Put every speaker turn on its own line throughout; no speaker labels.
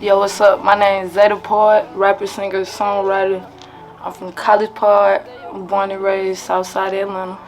Yo, what's up? My name is Zaythepoet, rapper, singer, songwriter. I'm from College Park. I'm born and raised Southside Atlanta.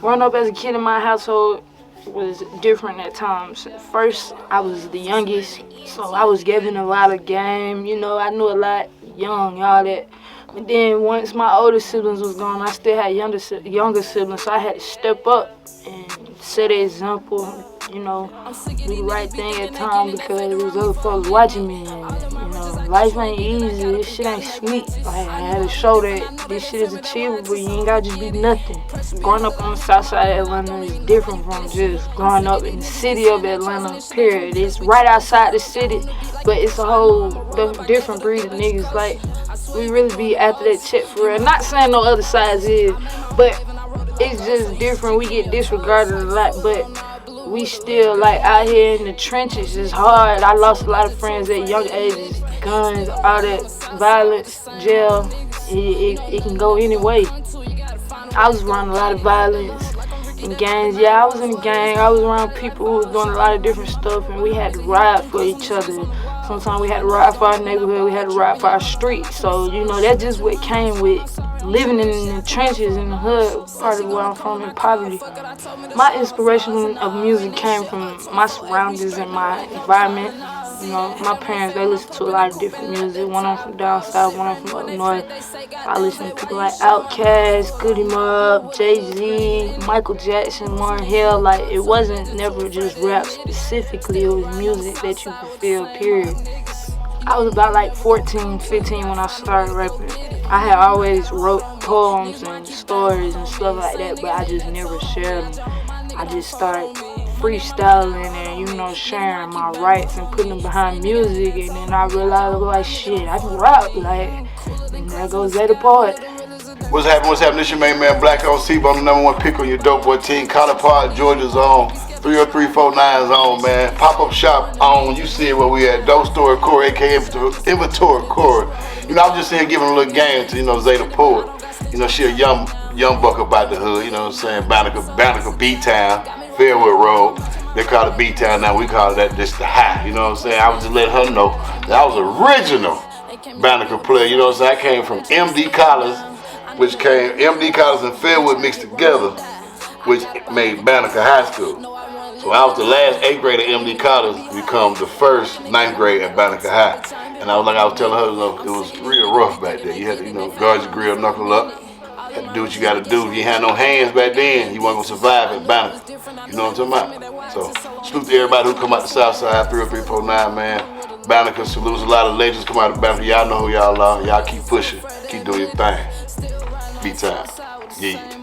Growing up as a kid in my household was different at times. First, I was the youngest, so I was given a lot of game. You know, I knew a lot young, all that. But then once my older siblings was gone, I still had younger siblings, so I had to step up and set an example. You know, do the right thing at times because there was other folks watching me. And, you know, life ain't easy. This shit ain't sweet. Like, I had to show that this shit is achievable. You ain't gotta just be nothing. Growing up on the south side of Atlanta is different from just growing up in the city of Atlanta, period. It's right outside the city, but it's a whole different breed of niggas. Like, we really be after that check for real. Not saying no other sides is, but it's just different. We get disregarded a lot, but we still like out here in the trenches. It's hard. I lost a lot of friends at young ages. Guns, all that violence, jail. It can go any way. I was around a lot of violence and gangs. Yeah, I was in a gang. I was around people who was doing a lot of different stuff, and we had to ride for each other. Sometimes we had to ride for our neighborhood. We had to ride for our street. So, you know, that's just what came with living in the trenches in the hood, part of where I'm from, in poverty. My inspiration of music came from my surroundings and my environment. You know, my parents, they listen to a lot of different music. One of them from down south, one of them from up north. I listen to people like Outkast, Goody Mob, Jay-Z, Michael Jackson, Lauryn Hill. Like, it wasn't never just rap specifically. It was music that you could feel, period. I was about like 14, 15 when I started rapping. I had always wrote poems and stories and stuff like that, but I just never shared them. I just started freestyling and, you know, sharing my rights and putting them behind music, and then I realized, like, shit, I can rap. Like, and there goes Zaythepoet.
What's happening? This your main man, Blackowned, on the #1 pick on your dope boy team. College Park, Georgia's on. 30349's on, man. Pop-up shop on. You see where we at. Dope Store Corey, aka Inventory Corey. You know, I'm just here giving a little game to, you know, Zaythepoet. You know, she a young buck about the hood, you know what I'm saying? Banneker B-Town, Fairwood Road. They call it B-Town now, we call it that just the high, you know what I'm saying? I was just letting her know that I was original Banneker player, you know what I'm saying? I came from MD College, MD College and Fairwood mixed together, which made Banneker High School. So I was the last 8th grade at MD College to become the first 9th grade at Banneker High. And I was telling her, you know, it was real rough back there. You had to, you know, guard your grill, knuckle up. Had to do what you gotta do. If you had no hands back then, you weren't gonna survive at Banneker. You know what I'm talking about? So, salute to everybody who come out the south side, 30349, man. Banneker, salutes a lot of legends come out of Banneker. Y'all know who y'all are. Y'all keep pushing. Keep doing your thing. B-time. Yeah.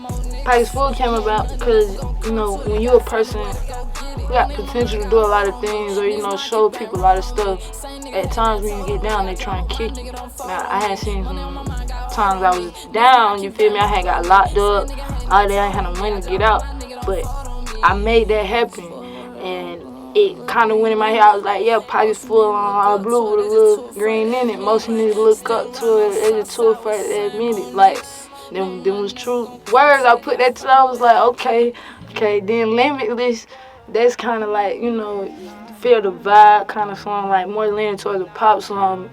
Pikes Full came about because, you know, when you're a person who got potential to do a lot of things, or, you know, show people a lot of stuff, at times when you get down, they try and kick you. Now, I had seen some times I was down, you feel me? I had got locked up, all day I ain't had no money to get out, but I made that happen, and it kind of went in my head. I was like, yeah, Pikes Full on all blue with a little green in it. Most niggas look up to it, they just to it for that minute, like, them was true words. I put that to, I was like, okay, then Limitless, that's kind of like, you know, feel the vibe kind of song, like more leaning towards a pop song.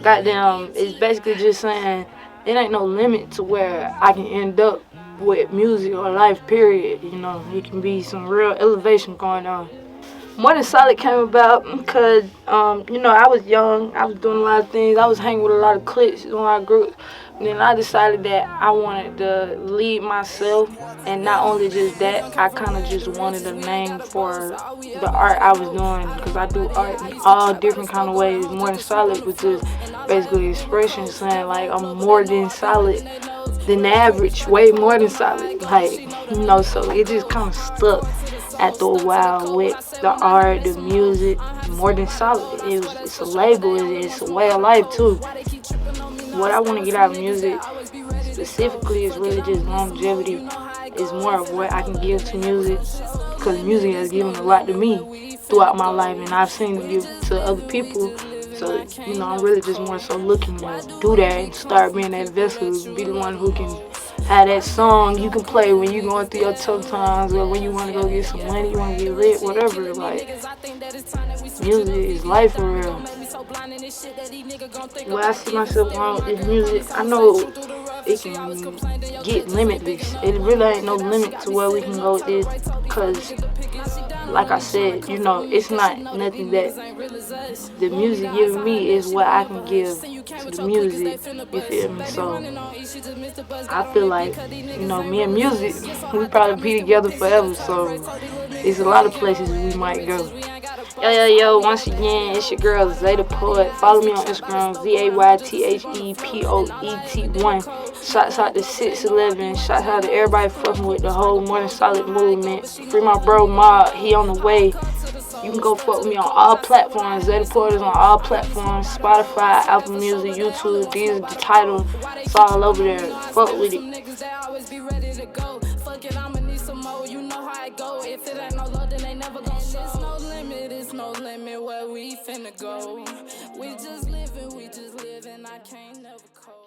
Goddamn, it's basically just saying it ain't no limit to where I can end up with music or life, period. You know, it can be some real elevation going on. More Than Solid came about because, you know, I was young, I was doing a lot of things, I was hanging with a lot of cliques, doing a lot of groups. And then I decided that I wanted to lead myself, and not only just that, I kind of just wanted a name for the art I was doing, because I do art in all different kind of ways. More Than Solid, which is basically expression saying like I'm more than solid than the average, way more than solid, like, you know, so it just kind of stuck after a while with the art, the music. More Than Solid, it's a label, it's a way of life too. What I want to get out of music specifically is really just longevity. It's more of what I can give to music, because music has given a lot to me throughout my life, and I've seen it give to other people. So, you know, I'm really just more so looking to do that and start being that vessel, be the one who can have that song you can play when you're going through your tough times, or when you want to go get some money, you want to get lit, whatever. Like, music is life for real. where I see myself on with this music, I know it can get limitless. It really ain't no limit to where we can go with this, cause like I said, you know, it's not nothing that the music giving me is what I can give to the music, you feel me? So I feel like, you know, me and music, we probably be together forever, so it's a lot of places we might go. Yo, once again, it's your girl Zaythepoet. Follow me on Instagram, ZAYTHEPOET1. Shouts out to 611. Shouts out to everybody fucking with the whole Morning Solid movement. Free my bro Mob, he on the way. You can go fuck with me on all platforms. Zaythepoet is on all platforms. Spotify, Apple Music, YouTube. These are the titles. It's all over there. Fuck with it. You know how it go. If it ain't no love, then they never gon' show. It's no limit where we finna go. We just living, I can't never cope.